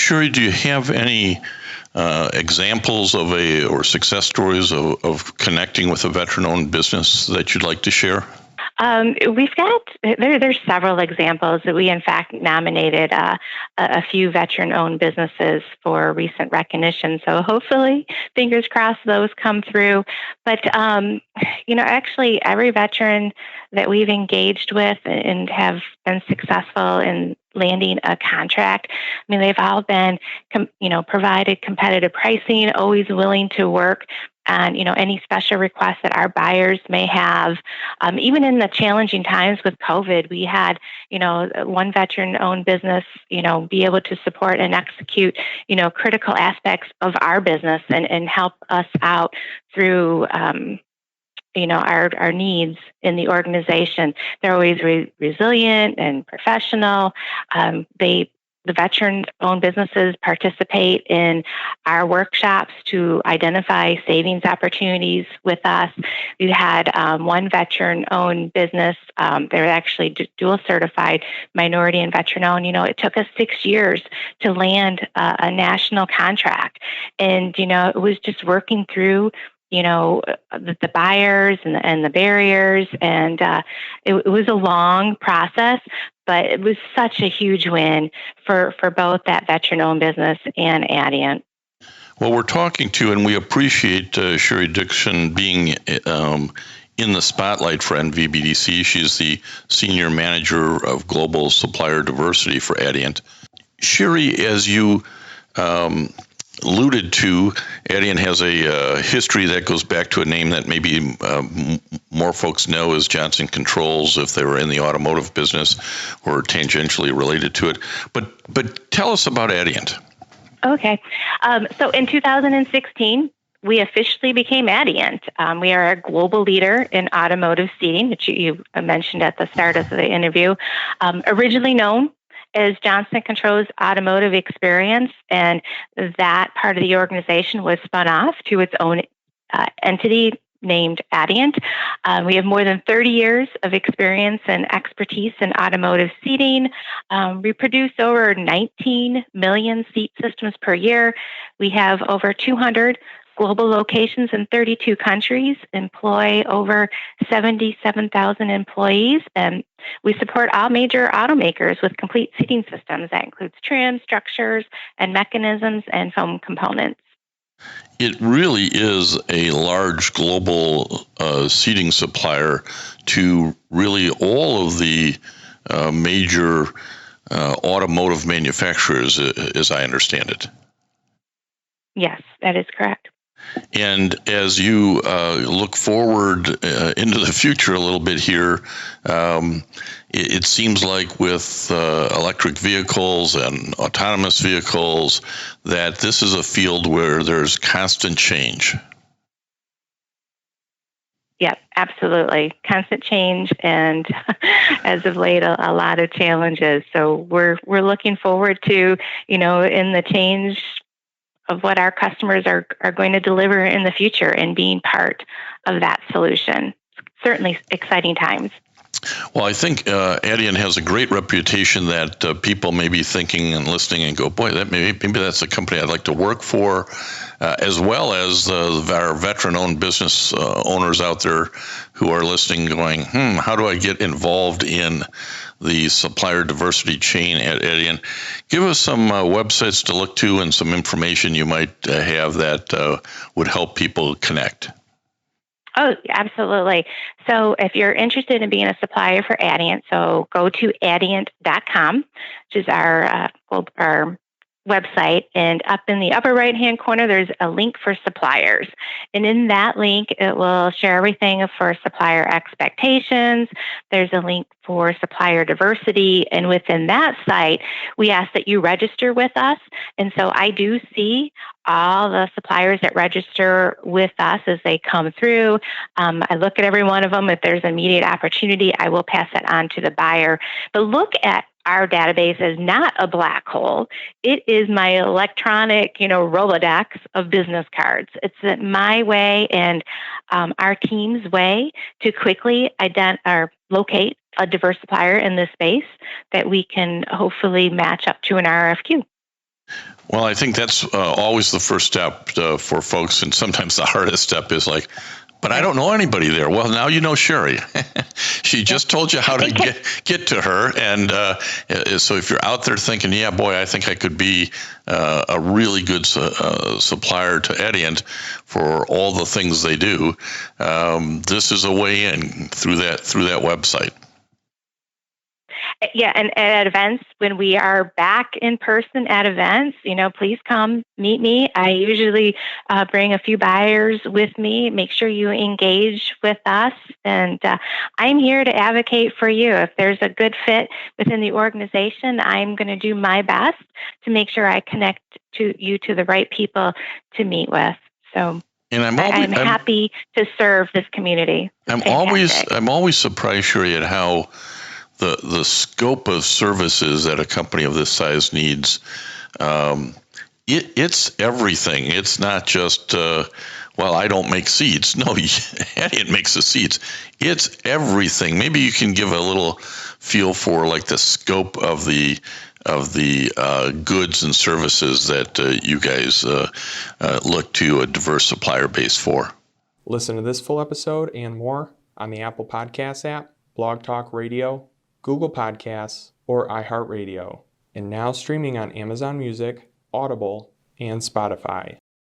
Sherry, do you have any examples or success stories of connecting with a veteran-owned business that you'd like to share? We've got, there's several examples that we in fact nominated a few veteran-owned businesses for recent recognition. So hopefully, fingers crossed, those come through. But, actually every veteran that we've engaged with and have been successful in landing a contract, I mean, they've all been, provided competitive pricing, always willing to work on, any special requests that our buyers may have. Even in the challenging times with COVID, we had, one veteran-owned business, be able to support and execute, critical aspects of our business and help us out through, our needs in the organization. They're always resilient and professional. The veteran-owned businesses participate in our workshops to identify savings opportunities with us. We had one veteran-owned business. They're actually dual certified minority and veteran-owned. It took us 6 years to land a national contract. And, it was just working through the buyers and the barriers. And it was a long process, but it was such a huge win for both that veteran-owned business and Adient. Well, we're talking to, and we appreciate Sherry Dixon being in the spotlight for NVBDC. She's the Senior Manager of Global Supplier Diversity for Adient. Sherry, as you alluded to, Adient has a history that goes back to a name that maybe more folks know as Johnson Controls if they were in the automotive business or tangentially related to it. But tell us about Adient. Okay. So in 2016, we officially became Adient. We are a global leader in automotive seating, which you mentioned at the start of the interview. Originally known as Johnson Controls Automotive Experience, and that part of the organization was spun off to its own entity named Adient. We have more than 30 years of experience and expertise in automotive seating. We produce over 19 million seat systems per year. We have over 200 global locations in 32 countries, employ over 77,000 employees, and we support all major automakers with complete seating systems. That includes trim, structures, and mechanisms, and foam components. It really is a large global seating supplier to really all of the major automotive manufacturers, as I understand it. Yes, that is correct. And as you look forward into the future a little bit here, it seems like with electric vehicles and autonomous vehicles that this is a field where there's constant change. Yep, absolutely. Constant change, and as of late, a lot of challenges. So we're looking forward to, in the change of what our customers are going to deliver in the future and being part of that solution. Certainly exciting times. Well, I think Adient has a great reputation that people may be thinking and listening and go, boy, that maybe that's a company I'd like to work for, as well as our veteran-owned business owners out there who are listening going, how do I get involved in the supplier diversity chain at Adient? Give us some websites to look to and some information you might have that would help people connect. Oh, absolutely. So if you're interested in being a supplier for Adient, so go to adient.com, which is our website, and up in the upper right-hand corner, there's a link for suppliers. And in that link, it will share everything for supplier expectations. There's a link for supplier diversity. And within that site, we ask that you register with us. And so I do see all the suppliers that register with us as they come through. I look at every one of them. If there's immediate opportunity, I will pass that on to the buyer. But look at our database as not a black hole. It is my electronic, Rolodex of business cards. It's my way and our team's way to quickly locate a diverse supplier in this space that we can hopefully match up to an RFQ. Well, I think that's always the first step for folks, and sometimes the hardest step is like, but I don't know anybody there. Well, now you know Sherry. She just told you how to get to her, and so if you're out there thinking, yeah, boy, I think I could be a really good supplier to Adient for all the things they do, this is a way in through that website. Yeah, and at events, when we are back in person at events, please come meet me. I usually bring a few buyers with me. Make sure you engage with us. And I'm here to advocate for you. If there's a good fit within the organization, I'm going to do my best to make sure I connect you to the right people to meet with. So and I'm happy to serve this community. I'm always surprised, Sherry, at how the scope of services that a company of this size needs. It's everything. It's not just I don't make seats. No, Adient makes the seats. It's everything. Maybe you can give a little feel for like the scope of the goods and services that you guys look to a diverse supplier base for. Listen to this full episode and more on the Apple Podcasts app, Blog Talk Radio, Google Podcasts, or iHeartRadio, and now streaming on Amazon Music, Audible, and Spotify.